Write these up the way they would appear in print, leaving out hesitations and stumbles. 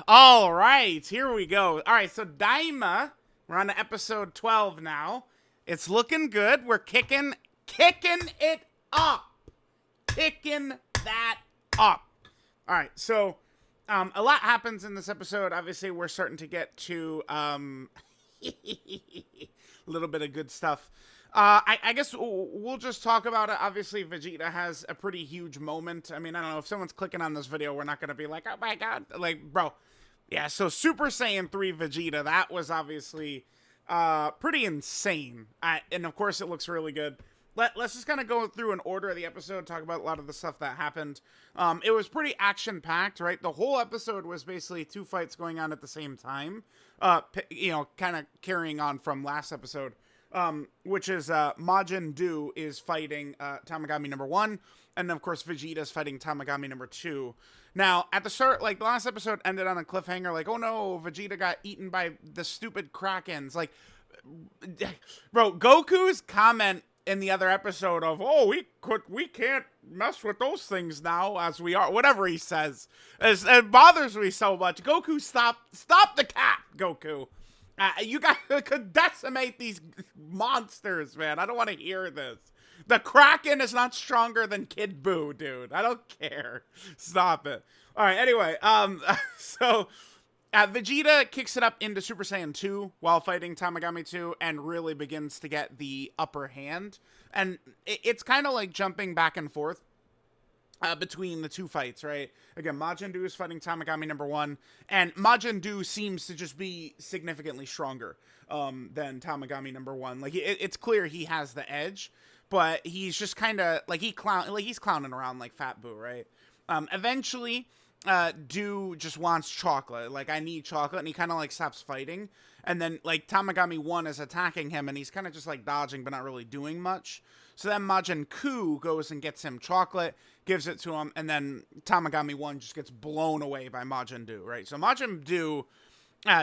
All right, here we go. All right, so Daima, we're on to episode 12 now. It's looking good. We're kicking it up. Kicking that up. All right, so a lot happens in this episode. Obviously, we're starting to get to a little bit of good stuff. I guess we'll just talk about it. Obviously, Vegeta has a pretty huge moment. I mean, I don't know if someone's clicking on this video, we're not going to be like, oh my god, like, bro. Yeah, so Super Saiyan 3 Vegeta, that was obviously pretty insane. And of course, it looks really good. Let's just kind of go through an order of the episode, talk about a lot of the stuff that happened. It was pretty action-packed, right? The whole episode was basically two fights going on at the same time. Kind of carrying on from last episode. Which is Majin Buu is fighting Tamagami number 1, and of course Vegeta's fighting Tamagami number 2. Now, at the start, like, the last episode ended on a cliffhanger, like, oh no, Vegeta got eaten by the stupid Krakens. Like, bro, Goku's comment in the other episode of, oh, we can't mess with those things now as we are, whatever he says, it bothers me so much. Goku, stop the cat, Goku. You guys could decimate these monsters, man. I don't want to hear this. The Kraken is not stronger than Kid Buu, dude. I don't care. Stop it. All right, anyway, so Vegeta kicks it up into Super Saiyan 2 while fighting Tamagami 2 and really begins to get the upper hand. And it's kind of like jumping back and forth between the two fights, right? Again, Majin Buu is fighting Tamagami number 1, and Majin Buu seems to just be significantly stronger than Tamagami number 1. Like, it's clear he has the edge, but he's just kind of like he's clowning around like Fat Buu, right? Eventually, Buu just wants chocolate. Like, I need chocolate, and he kind of like stops fighting, and then like Tamagami 1 is attacking him, and he's kind of just like dodging, but not really doing much. So then Majin Buu goes and gets him chocolate, gives it to him, and then Tamagami 1 just gets blown away by Majin Buu, right? So Majin Buu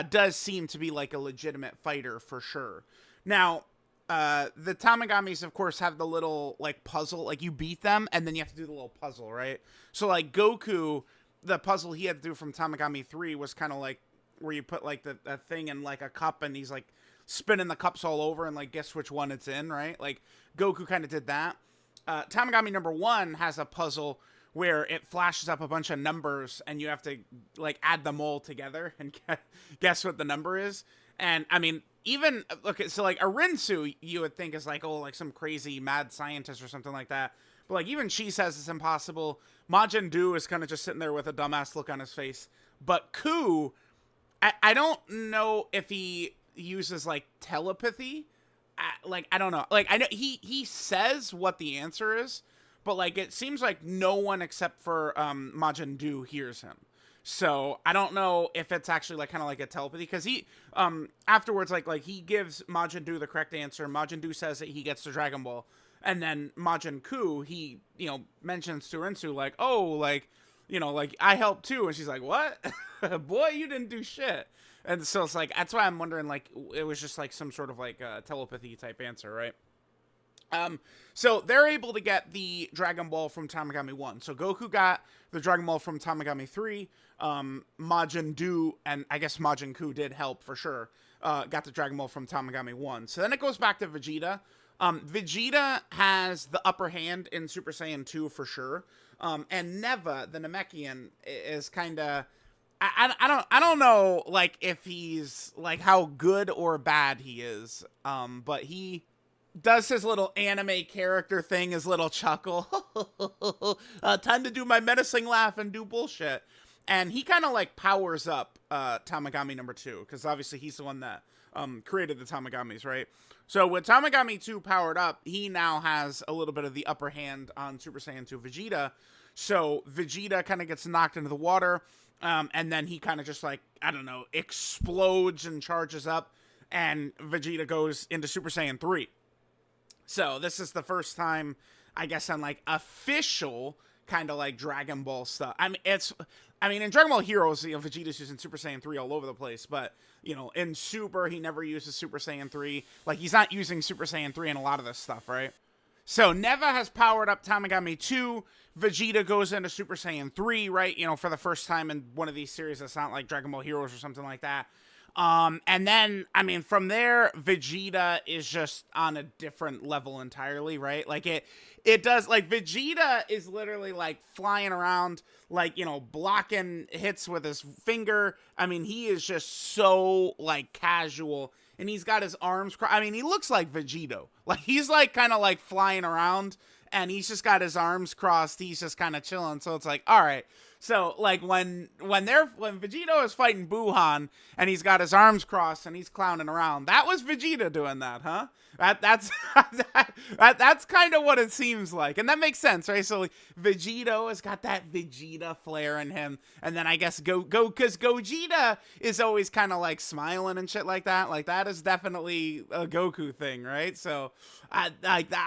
does seem to be like a legitimate fighter for sure. Now, the Tamagamis, of course, have the little like puzzle, like you beat them, and then you have to do the little puzzle, right? So like Goku, the puzzle he had to do from Tamagami 3 was kind of like where you put like the thing in like a cup, and he's like spinning the cups all over and like guess which one it's in, right? Like Goku kind of did that. Tamagami number 1 has a puzzle where it flashes up a bunch of numbers and you have to like add them all together and guess what the number is. And I mean, even okay, so like a Rinsu you would think is like, oh, like some crazy mad scientist or something like that. But like even she says it's impossible. Majin Buu is kind of just sitting there with a dumbass look on his face. But Ku, I don't know if he uses like telepathy. I don't know. Like, I know he says what the answer is, but like it seems like no one except for Majin Buu hears him. So I don't know if it's actually like kind of like a telepathy, because he afterwards like he gives Majin Buu the correct answer. Majin Buu says that he gets the Dragon Ball, and then Majin Buu he mentions to Rinsu like, oh, like like I helped too, and she's like, what? Boy, you didn't do shit. And so it's like, that's why I'm wondering, like, it was just like some sort of like telepathy type answer, right? So they're able to get the Dragon Ball from Tamagami 1. So Goku got the Dragon Ball from Tamagami 3. Majin Buu, and I guess Majin Buu did help for sure, got the Dragon Ball from Tamagami 1. So then it goes back to Vegeta. Vegeta has the upper hand in Super Saiyan 2 for sure. And Neva, the Namekian, is kind of... I don't know like if he's like how good or bad he is, but he does his little anime character thing, his little chuckle. Time to do my menacing laugh and do bullshit, and he kind of like powers up Tamagami number 2, because obviously he's the one that created the Tamagamis, right? So with Tamagami 2 powered up, he now has a little bit of the upper hand on Super Saiyan 2 Vegeta. So Vegeta kind of gets knocked into the water. And then he kind of just like, I don't know, explodes and charges up, and Vegeta goes into Super Saiyan 3. So this is the first time, I guess, on like official kind of like Dragon Ball stuff. I mean, in Dragon Ball Heroes, Vegeta's using Super Saiyan 3 all over the place, but in Super, he never uses Super Saiyan 3. Like, he's not using Super Saiyan 3 in a lot of this stuff, right? So Neva has powered up Tamagami 2. Vegeta goes into Super Saiyan 3, right? You know, for the first time in one of these series that's not like Dragon Ball Heroes or something like that. And then, I mean, from there, Vegeta is just on a different level entirely, right? Like it does, like Vegeta is literally like flying around, like, you know, blocking hits with his finger. I mean, he is just so like casual, and he's got his arms I mean, he looks like Vegito. Like he's like kind of like flying around, and he's just got his arms crossed. He's just kind of chilling. So it's like, all right. So like when Vegito is fighting Buhan and he's got his arms crossed and he's clowning around, that was Vegeta doing that, huh? That's that's kind of what it seems like, and that makes sense, right? So like, Vegito has got that Vegeta flair in him, and then I guess because Gogeta is always kind of like smiling and shit like that. Like that is definitely a Goku thing, right? So I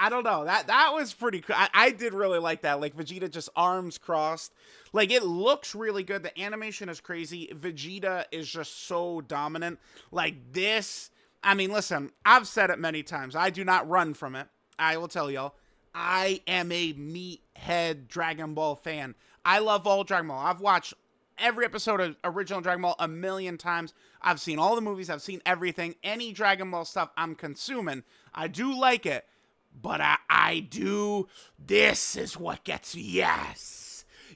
don't know, that was pretty cool. I did really like that, like Vegeta just arms crossed. Like, it looks really good. The animation is crazy. Vegeta is just so dominant. Like, this, I mean, listen, I've said it many times. I do not run from it. I will tell y'all, I am a meathead Dragon Ball fan. I love all Dragon Ball. I've watched every episode of original Dragon Ball a million times. I've seen all the movies. I've seen everything. Any Dragon Ball stuff I'm consuming. I do like it. But I do, this is what gets me,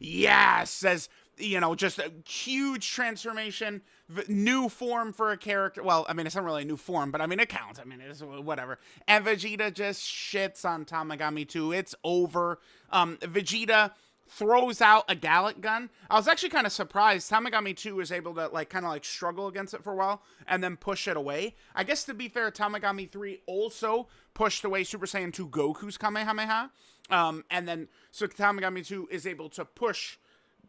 yes, as, you know, just a huge transformation, new form for a character. Well, I mean, it's not really a new form, but I mean, it counts. I mean, it's whatever. And Vegeta just shits on Tamagami 2. It's over. Vegeta throws out a Gallic gun. I was actually kind of surprised. Tamagami 2 was able to, like, kind of, like, struggle against it for a while and then push it away. I guess, to be fair, Tamagami 3 also pushed away Super Saiyan 2 Goku's Kamehameha. And then, so Tamagami 2 is able to push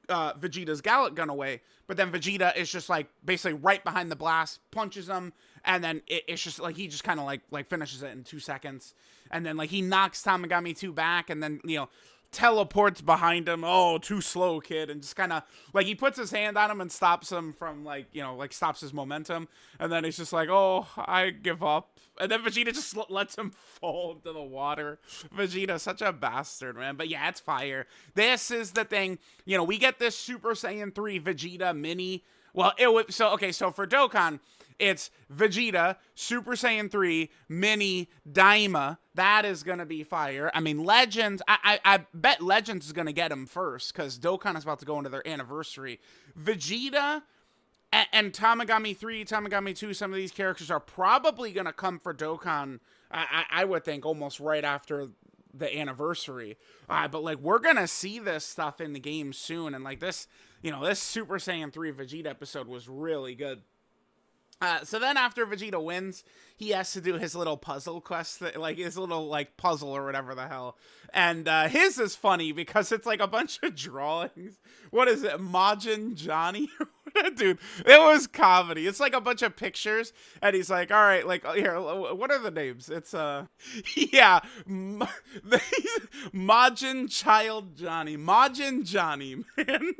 Vegeta's Gallic gun away, but then Vegeta is just, like, basically right behind the blast, punches him, and then it's just, like, he just kind of, like, finishes it in 2 seconds. And then, like, he knocks Tamagami 2 back, and then, you know, teleports behind him. Oh, too slow, kid. And just kind of like he puts his hand on him and stops him from, like, you know, like stops his momentum. And then he's just like, oh, I give up. And then Vegeta just lets him fall into the water. Vegeta, such a bastard, man. But yeah, it's fire. This is the thing. You know, we get this Super Saiyan 3 Vegeta mini. Well, so for Dokkan, it's Vegeta, Super Saiyan 3, Mini, Daima. That is going to be fire. I mean, Legends, I bet Legends is going to get him first, because Dokkan is about to go into their anniversary. Vegeta and Tamagami 3, Tamagami 2, some of these characters are probably going to come for Dokkan, I would think, almost right after the anniversary. But, like, we're going to see this stuff in the game soon, and, like, this, you know, this Super Saiyan 3 Vegeta episode was really good. So then after Vegeta wins, he has to do his little puzzle quest, like his little, like, puzzle or whatever the hell. And his is funny because it's like a bunch of drawings. What is it? Majin Johnny? Dude, it was comedy. It's like a bunch of pictures, and he's like, all right, like, here, what are the names? It's, yeah, Majin Child Johnny. Majin Johnny, man.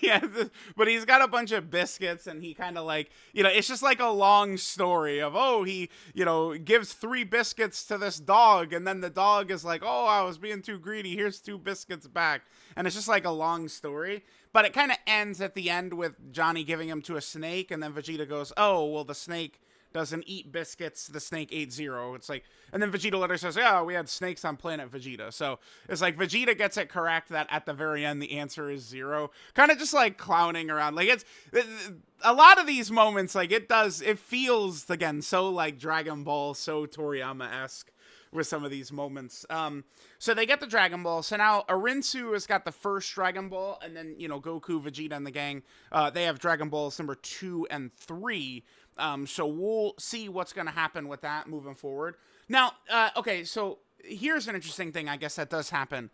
Yeah, but he's got a bunch of biscuits, and he kind of, like, you know, it's just like a long story of, oh, he, you know, gives 3 biscuits to this dog, and then the dog is like, oh, I was being too greedy, here's 2 biscuits back. And it's just like a long story, but it kind of ends at the end with Johnny giving him to a snake, and then Vegeta goes, oh, well, the snake doesn't eat biscuits, the snake ate 0. It's like, and then Vegeta later says, yeah, we had snakes on planet Vegeta. So it's like Vegeta gets it correct that at the very end the answer is 0. Kind of just like clowning around. Like, it's a lot of these moments, like, it feels, again, so like Dragon Ball, so Toriyama-esque with some of these moments. So they get the Dragon Ball. So now Arinsu has got the first Dragon Ball, and then, you know, Goku, Vegeta, and the gang, they have Dragon Balls number 2 and 3. So we'll see what's going to happen with that moving forward. Now, okay, so here's an interesting thing, I guess, that does happen.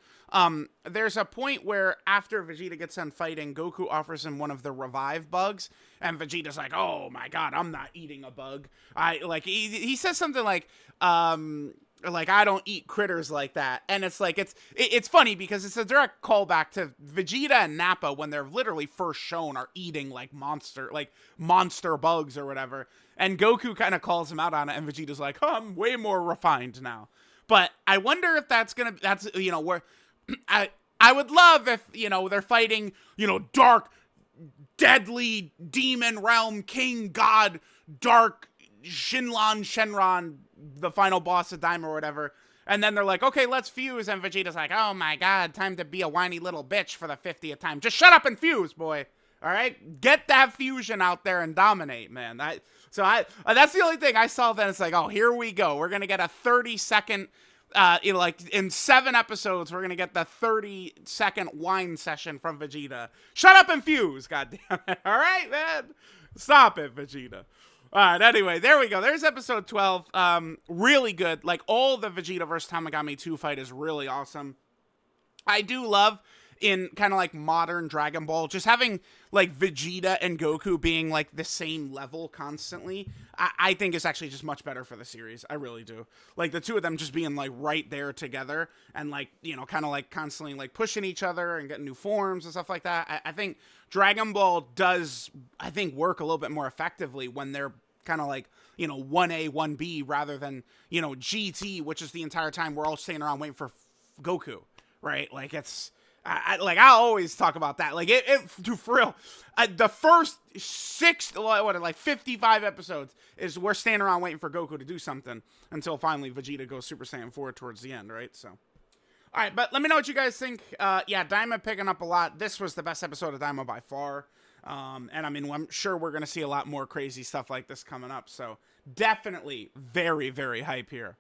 There's a point where after Vegeta gets done fighting, Goku offers him one of the revive bugs, and Vegeta's like, oh my god, I'm not eating a bug. He says something like, I don't eat critters like that. And it's like, it's funny because it's a direct callback to Vegeta and Nappa when they're literally first shown are eating like monster bugs or whatever. And Goku kind of calls him out on it, and Vegeta's like, oh, I'm way more refined now. But I wonder if that's where I would love if, they're fighting, dark, deadly demon realm king god, dark Shenron, the final boss of Daima or whatever. And then they're like, okay, let's fuse. And Vegeta's like, oh my god, time to be a whiny little bitch for the 50th time. Just shut up and fuse, boy. All right? Get that fusion out there and dominate, man. That's the only thing I saw then. It's like, oh, here we go. We're going to get a 30-second, in 7 episodes, we're going to get the 30-second whine session from Vegeta. Shut up and fuse, goddammit. All right, man? Stop it, Vegeta. All right, anyway, there we go. There's episode 12. Really good. Like, all the Vegeta versus Tamagami 2 fight is really awesome. I do love, in kind of like modern Dragon Ball, just having, like, Vegeta and Goku being, like, the same level constantly. I think it's actually just much better for the series. I really do. Like, the two of them just being, like, right there together and, like, kind of, like, constantly, like, pushing each other and getting new forms and stuff like that. I think Dragon Ball does, work a little bit more effectively when they're kind of like, 1A, 1B rather than, GT, which is the entire time we're all staying around waiting for Goku, right? Like, it's, I always talk about that. Like, for real, the first 55 episodes is we're standing around waiting for Goku to do something until finally Vegeta goes Super Saiyan 4 towards the end, right? So, all right, but let me know what you guys think. Yeah, Daima picking up a lot. This was the best episode of Daima by far. And I mean, I'm sure we're going to see a lot more crazy stuff like this coming up. So definitely very, very hype here.